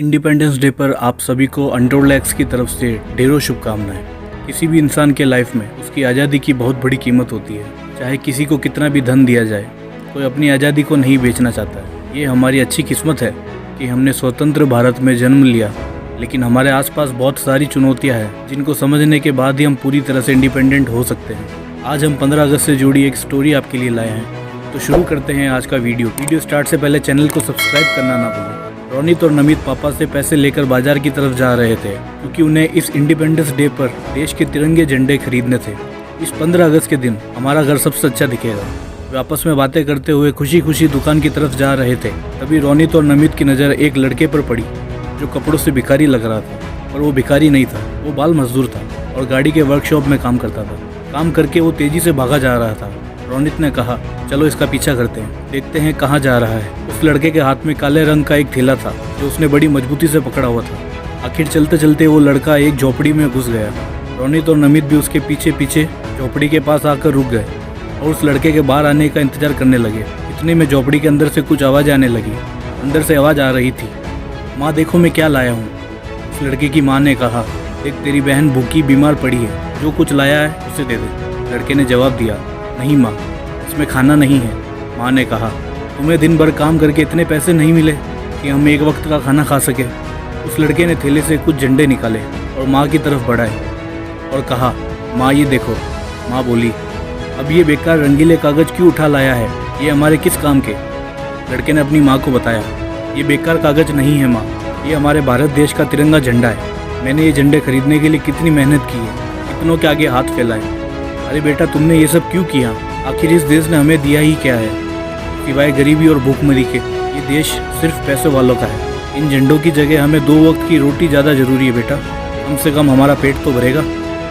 Independence day पर आप सभी को अनटोल्ड एक्स की तरफ से ढेरों शुभकामनाएं। किसी भी इंसान के लाइफ में उसकी आज़ादी की बहुत बड़ी कीमत होती है। चाहे किसी को कितना भी धन दिया जाए, कोई अपनी आज़ादी को नहीं बेचना चाहता है। ये हमारी अच्छी किस्मत है कि हमने स्वतंत्र भारत में जन्म लिया, लेकिन हमारे आसपास बहुत सारी चुनौतियां हैं जिनको समझने के बाद ही हम पूरी तरह से इंडिपेंडेंट हो सकते हैं। आज हम 15 अगस्त से जुड़ी एक स्टोरी आपके लिए लाए हैं, तो शुरू करते हैं आज का वीडियो स्टार्ट से पहले चैनल को सब्सक्राइब करना ना भूलें। रोनित और नमित पापा से पैसे लेकर बाजार की तरफ जा रहे थे क्योंकि उन्हें इस इंडिपेंडेंस डे पर देश के तिरंगे झंडे खरीदने थे। इस 15 अगस्त के दिन हमारा घर सबसे अच्छा दिखेगा। वे आपस में बातें करते हुए खुशी खुशी दुकान की तरफ जा रहे थे। तभी रोनित और नमित की नज़र एक लड़के पर पड़ी जो कपड़ों से भिखारी लग रहा था, पर वो भिखारी नहीं था, वो बाल मजदूर था और गाड़ी के वर्कशॉप में काम करता था। काम करके वो तेजी से भागा जा रहा था। रोनित ने कहा, चलो इसका पीछा करते हैं, देखते हैं कहाँ जा रहा है। उस लड़के के हाथ में काले रंग का एक थैला था जो उसने बड़ी मजबूती से पकड़ा हुआ था। आखिर चलते चलते वो लड़का एक झोपड़ी में घुस गया। रोनित और नमित भी उसके पीछे पीछे झोपड़ी के पास आकर रुक गए और उस लड़के के बाहर आने का इंतजार करने लगे। इतने में झोपड़ी के अंदर से कुछ आवाज़ आने लगी। अंदर से आवाज़ आ रही थी, माँ देखो मैं क्या लाया हूँ। उस लड़के की माँ ने कहा, देख तेरी बहन भूखी बीमार पड़ी है, जो कुछ लाया है उसे दे दे। लड़के ने जवाब दिया, नहीं माँ, इसमें खाना नहीं है। माँ ने कहा, तुम्हें दिन भर काम करके इतने पैसे नहीं मिले कि हम एक वक्त का खाना खा सके। उस लड़के ने थैले से कुछ झंडे निकाले और माँ की तरफ बढ़ाए और कहा, माँ ये देखो। माँ बोली, अब ये बेकार रंगीले कागज़ क्यों उठा लाया है, ये हमारे किस काम के। लड़के ने अपनी माँ को बताया, ये बेकार कागज़ नहीं है माँ, ये हमारे भारत देश का तिरंगा झंडा है। मैंने ये झंडे खरीदने के लिए कितनी मेहनत की है, कितनों के आगे हाथ फैलाए। अरे बेटा, तुमने ये सब क्यों किया? आखिर इस देश ने हमें दिया ही क्या है सिवाय गरीबी और भूखमरी के। ये देश सिर्फ पैसों वालों का है। इन झंडों की जगह हमें 2 वक्त की रोटी ज़्यादा ज़रूरी है बेटा, कम से कम हमारा पेट तो भरेगा।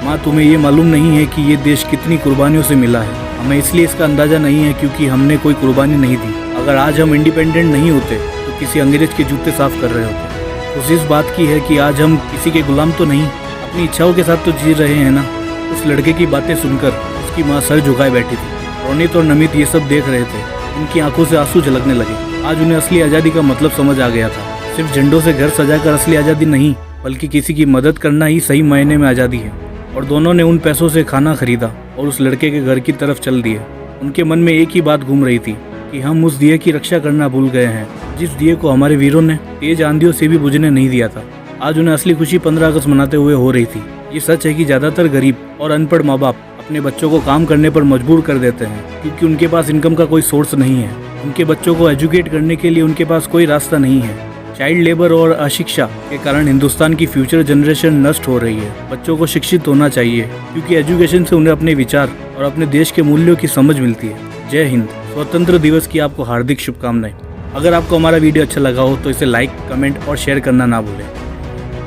माँ तुम्हें ये मालूम नहीं है कि ये देश कितनी कुर्बानियों से मिला है। हमें इसलिए इसका अंदाज़ा नहीं है क्योंकि हमने कोई कुर्बानी नहीं दी। अगर आज हम इंडिपेंडेंट नहीं होते तो किसी अंग्रेज के जूते साफ कर रहे होते। खुशी इस बात की है कि आज हम किसी के गुलाम तो नहीं, अपनी इच्छाओं के साथ तो जी रहे हैं ना। उस लड़के की बातें सुनकर उसकी माँ सर झुकाए बैठी थी। रोनित और नमित ये सब देख रहे थे। उनकी आंखों से आंसू झलकने लगे। आज उन्हें असली आज़ादी का मतलब समझ आ गया था। सिर्फ झंडों से घर सजाकर असली आज़ादी नहीं, बल्कि किसी की मदद करना ही सही मायने में आज़ादी है। और दोनों ने उन पैसों से खाना खरीदा और उस लड़के के घर की तरफ चल दिए। उनके मन में एक ही बात घूम रही थी कि हम उस दिए की रक्षा करना भूल गए हैं, जिस दिए को हमारे वीरों ने तेज आंधियों से भी बुझने नहीं दिया था। आज उन्हें असली खुशी 15 अगस्त मनाते हुए हो रही थी। ये सच है कि ज़्यादातर गरीब और अनपढ़ माँ बाप अपने बच्चों को काम करने पर मजबूर कर देते हैं क्योंकि उनके पास इनकम का कोई सोर्स नहीं है। उनके बच्चों को एजुकेट करने के लिए उनके पास कोई रास्ता नहीं है। चाइल्ड लेबर और अशिक्षा के कारण हिंदुस्तान की फ्यूचर जनरेशन नष्ट हो रही है। बच्चों को शिक्षित होना चाहिए क्योंकि एजुकेशन से उन्हें अपने विचार और अपने देश के मूल्यों की समझ मिलती है। जय हिंद। स्वतंत्र दिवस की आपको हार्दिक शुभकामनाएं। अगर आपको हमारा वीडियो अच्छा लगा हो तो इसे लाइक, कमेंट और शेयर करना ना भूलें।